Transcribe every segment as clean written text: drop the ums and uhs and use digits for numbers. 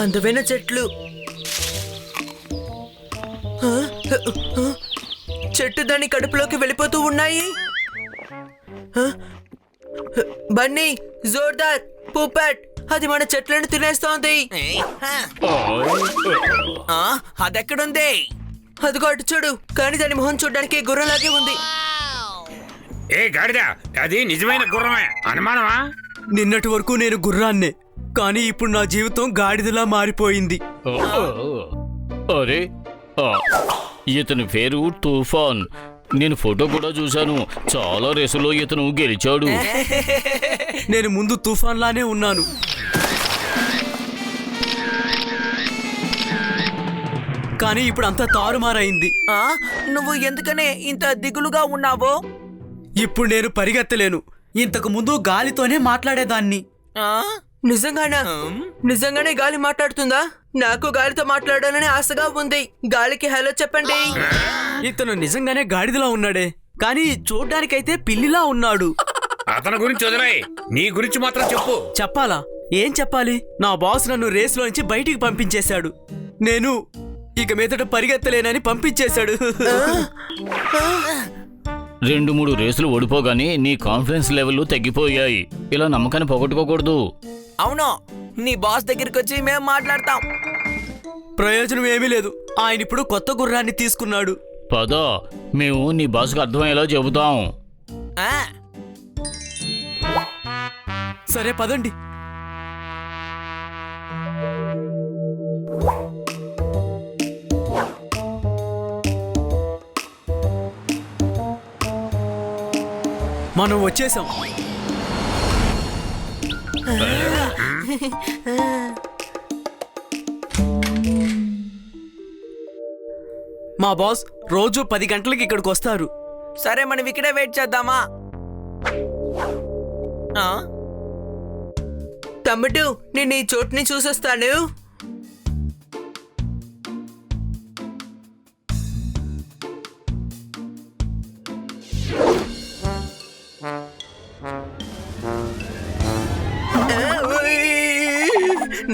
అందమైన చెట్లు. చెట్టు దాని కడుపులోకి వెళ్ళిపోతూ ఉన్నాయి. బన్నీ, జోర్దార్, పూపట్, అది మన చెట్లను తినేస్తోంది. అదెక్కడుంది? అదిగో అటు చూడు, కానీ దాని మొహం చూడడానికి గుర్రంలాగే ఉంది. ఏ గాడిద, అది నిజమైన గుర్రమే అనుమానమా? నిన్నటి వరకు నేను గుర్రాన్నే, కానీ ఇప్పుడు నా జీవితం గాడిదలా మారిపోయింది. అరే ఇతని పేరు తుఫాన్. నేను ఫోటో కూడా చూశాను. చాలా రేసులో ఇతను గెలిచాడు. నేను ముందు తుఫాన్ లానే ఉన్నాను. కానీ ఇప్పుడు అంతా తారుమారైంది. నువ్వు ఎందుకనే ఇంత దిగులుగా ఉన్నావు? ఇప్పుడు నేను పరిగెత్తలేను. ఇంతకు ముందు గాలితోనే మాట్లాడేదాన్ని. నిజంగానే గాలి మాట్లాడుతుందా? నాకు గాలితో మాట్లాడాలని ఆశగా ఉంది. గాలికి హలో చెప్పండి. ఇతను నిజంగానే గాడిదలా ఉన్నాడే, కానీ చూడ్డానికైతే పిల్లిలా ఉన్నాడు. అతని గురించి వదిలేయ్, నీ గురించి మాత్రం చెప్పు. చెప్పాలా? ఏం చెప్పాలి? నా బాస్ నన్ను రేసులోంచి బయటికి పంపించేశాడు. నేను ఇక మీదట పరిగెత్తలేనని పంపించేశాడు. 2-3 రేసులు ఓడిపోగానే నీ కాన్ఫిడెన్స్ లెవెల్ తగ్గిపోయాయి. ఇలా నమ్మకాన్ని పోగొట్టుకోకూడదు. అవును, నీ బాస్ దగ్గరికి వచ్చి మేము మాట్లాడతాం. ప్రయోజనం ఏమీ లేదు. ఆయన ఇప్పుడు కొత్త గుర్రాన్ని తీసుకున్నాడు. పద, మేము నీ బాస్కు అర్థమయ్యేలా చెబుతాం. సరే పదండి. మనం వచ్చేసాం. మా బాస్ రోజు 10 గంటలకి ఇక్కడికి వస్తారు. సరే, మనం ఇక్కడే వెయిట్ చేద్దామా? తమ్ముడు, నేను ఈ చోటుని చూసొస్తాను.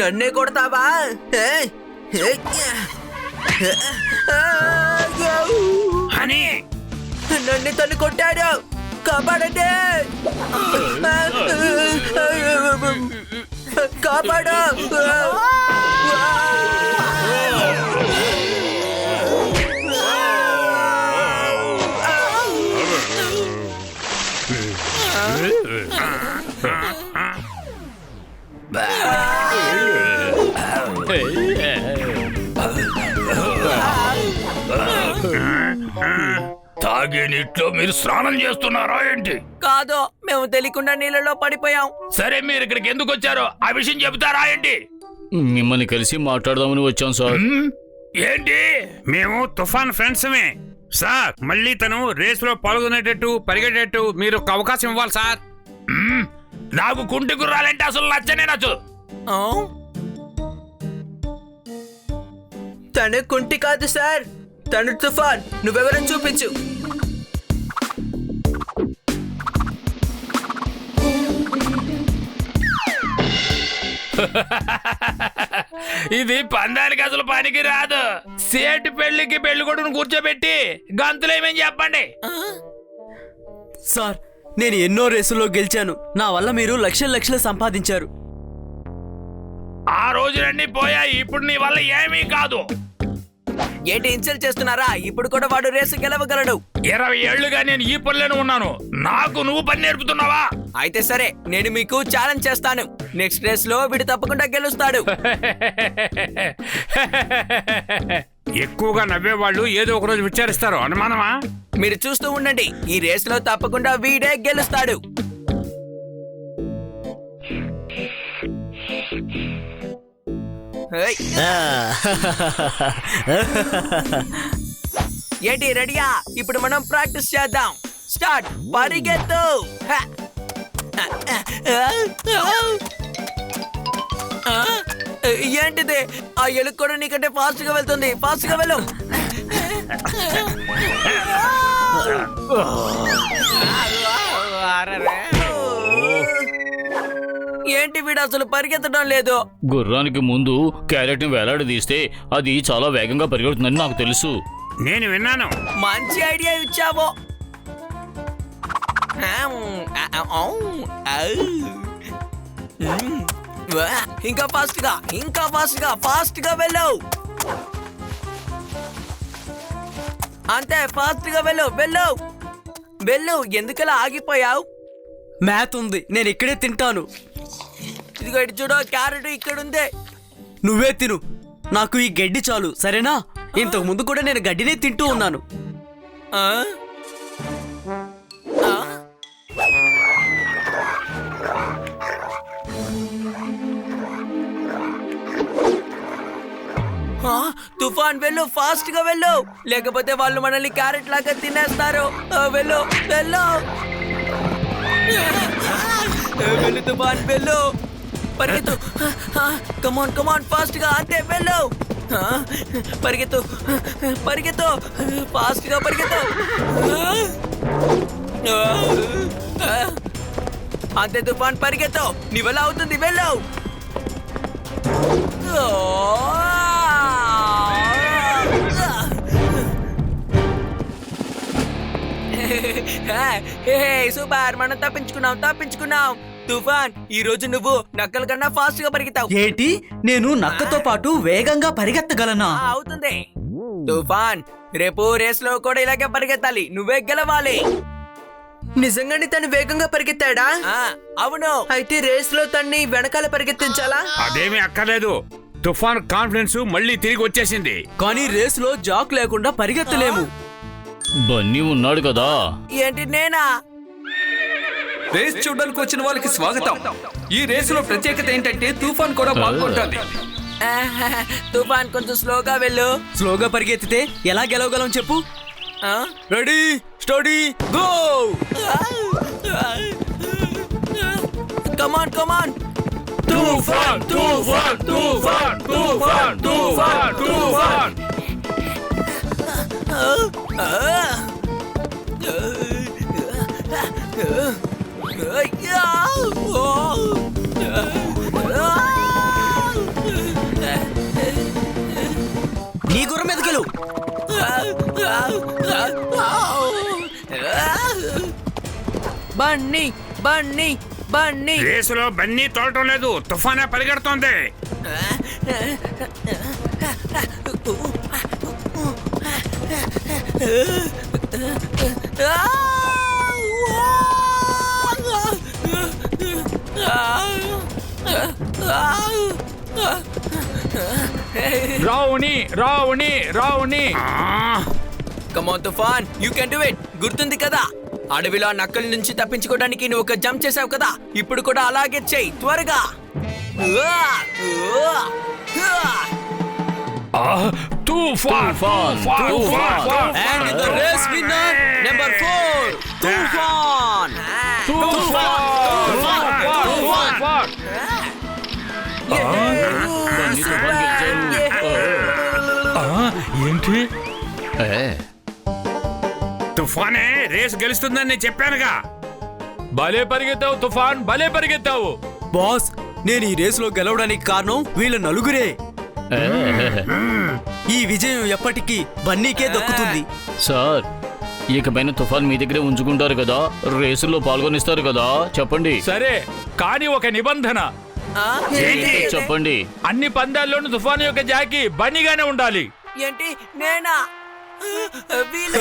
నన్నే కొడతావా? హనీ, నన్ను తను కొట్టాడు. కాపాడండి, కాపాడు. తాగే నీటిలో మీరు స్నానం చేస్తున్నారా ఏంటి? కాదు, మేము తెలియకుండా నీళ్ళలో పడిపోయాం. సరే, మీరు ఇక్కడికి ఎందుకు వచ్చారో ఆ విషయం చెబుతారా ఏంటి? మిమ్మల్ని కలిసి మాట్లాడదామని వచ్చాం సార్. ఏంటి? మేము తుఫాన్ ఫ్రెండ్స్మే సార్. మళ్ళీ తను రేసులో పాల్గొనేటట్టు పరిగెట్టేట్టు మీరు ఒక అవకాశం ఇవ్వాలి సార్. నాకు కుంటి గుర్రాలంటే అసలు నచ్చనే నచ్చు. తను కుంటి కాదు సార్, తను తుఫాన్. నువ్వెవరని చూపించు. ఇది పందానికి అసలు పనికి రాదు. సేటు పెళ్లికి పెళ్లి కొడుకును కూర్చోబెట్టి గంతులేమని చెప్పండి. సార్, నేను ఎన్నో రేసుల్లో గెలిచాను. నా వల్ల మీరు లక్షలు సంపాదించారు. ఆ రోజులన్నీ పోయాయి. ఇప్పుడు నీ వల్ల ఏమీ కాదు. ఏంటి ఇన్సల్ట్ చేస్తున్నారా? ఇప్పుడు కూడా వాడు రేసు గెలవగలడు. 20 ఏళ్లుగా నేను ఈ పనిలోనే ఉన్నాను. నాకు నువ్వు పని నేర్పుతున్నావా? అయితే సరే, నేను మీకు ఛాలెంజ్ చేస్తాను. నెక్స్ట్ రేస్ లో వీడు తప్పకుండా గెలుస్తాడు. ఎక్కువగా నవ్వేవాళ్ళు ఏదో ఒక రోజు విచారిస్తారు అనుమానమా? మీరు చూస్తూ ఉండండి, ఈ రేస్ లో తప్పకుండా వీడే గెలుస్తాడు. ఏంటి, రెడీయా? ఇప్పుడు మనం ప్రాక్టీస్ చేద్దాం. స్టార్ట్. పరిగెత్తు. ఏంటిది? ఆ ఎలుక కూడా నీకంటే ఫాస్ట్ గా వెళ్తుంది. ఫాస్ట్ గా వెళ్ళు. ఏంటి వీడు అసలు పరిగెత్తడం లేదు? గుర్రానికి ముందు క్యారెట్ని వేలాడదీస్తే అది చాలా వేగంగా పరిగెడుతుందని నాకు తెలుసు. నేను విన్నాను. మంచి ఐడియా ఇచ్చావు. ఇంకా ఫాస్ట్ గా వెళ్ళు. అంతే, ఫాస్ట్ గా వెళ్ళు. ఎందుకలా ఆగిపోయావు? మ్యాథ్ ఉంది, నేను ఇక్కడే తింటాను. ఇదిగో ఇటు చూడు, క్యారెట్ ఇక్కడ ఉంది. నువ్వే తిను, నాకు ఈ గడ్డి చాలు, సరేనా? ఇంతకు ముందు కూడా నేను గడ్డినే తింటూ ఉన్నాను. ఆ? ఆ? ఆ, తుఫాన్ వెళ్ళు, ఫాస్ట్ గా వెళ్ళు, లేకపోతే వాళ్ళు మనల్ని క్యారెట్ లాగా తినేస్తారు. వెళ్ళు తుఫాన్ వెళ్ళు, పరిగెత్తు. కమాన్ ఫాస్ట్ గా, అంతే వెళ్ళు. పరిగెత్తు ఫాస్ట్ గా పరిగెత్తు. అంతే తుఫాన్, పరిగెత్తు. నీ వల్ల అవుతుంది, వెళ్ళు. సూపర్, మనం తప్పించుకున్నాం. తుఫాన్, ఈ రోజు నువ్వు నక్కల కన్నా ఫాస్ట్ గా పరిగెత్తావు. ఏంటి, నేను నక్కతో పాటు వేగంగా పరిగెత్తగలనా? అవుతుంది. తుఫాన్, రేపు రేస్ లో కూడా ఇలాగే పరిగెత్తాలి, నువ్వే గెలవాలి. నిజంగానే తను వేగంగా పరిగెత్తాడా? అవును. అయితే రేస్ లో తన్ని వెనకాల పరిగెత్తించాలా? అదేమీ అక్కర్లేదు. తుఫాన్ కాన్ఫిడెన్స్ మళ్ళీ తిరిగి వచ్చేసింది. కానీ రేసులో జాక్ లేకుండా పరిగెత్తలేము. బన్నీ ఉన్నాడు కదా. ఏంటి, నేనా? రేస్ చూడడానికి వచ్చిన వాళ్ళకి స్వాగతం. ఈ రేసులో ప్రత్యేకత ఏంటంటే తుఫాన్ కూడా పాల్గొంటుంది. తుఫాన్, కొంచెం స్లోగా వెళ్ళు. స్లోగా పరిగెత్తితే ఎలా గెలవగలం చెప్పు? Ready, steady, go! కమాన్. తుఫాన్. నీ గుర్రం మీదకెళ్ళు. బన్నీ రేసులో బన్నీ తోలటం లేదు, తుఫానే పరిగెడుతోంది. రావుని. కమాన్ తుఫాన్, యూ కెన్ డు ఇట్. గుర్తుంది కదా, అడవిలో నక్కల నుంచి తప్పించుకోవడానికి నువ్వు ఒక జంప్ చేసావు కదా, ఇప్పుడు కూడా అలాగే చెయ్యి, త్వరగా. తుఫాన్. And the race winner, number 4, తుఫాన్. బన్నీ తుఫాన్ గెలిచాడు. ఏంటి? ఏ, తుఫానే రేస్ గెలుస్తుందని నేను చెప్పానుగా. భలే పరిగెత్తావు తుఫాన్, భలే పరిగెత్తావు. బాస్, నేను ఈ రేసులో గెలవడానికి కారణం వీళ్ళ నలుగురే. ఈ విజయం ఎప్పటికీ బన్నీకే దక్కుతుంది. సార్, ఇకపైన తుఫాన్ మీ దగ్గరే ఉంచుకుంటారు కదా, రేసుల్లో పాల్గొనిస్తారు కదా, చెప్పండి. సరే, కానీ ఒక నిబంధన. చెప్పండి. అన్ని పందాల్లోనూ తుఫాన్ యొక్క జాకీ బన్నీగానే ఉండాలి. ఏంటి, నేనా? వీళ్ళు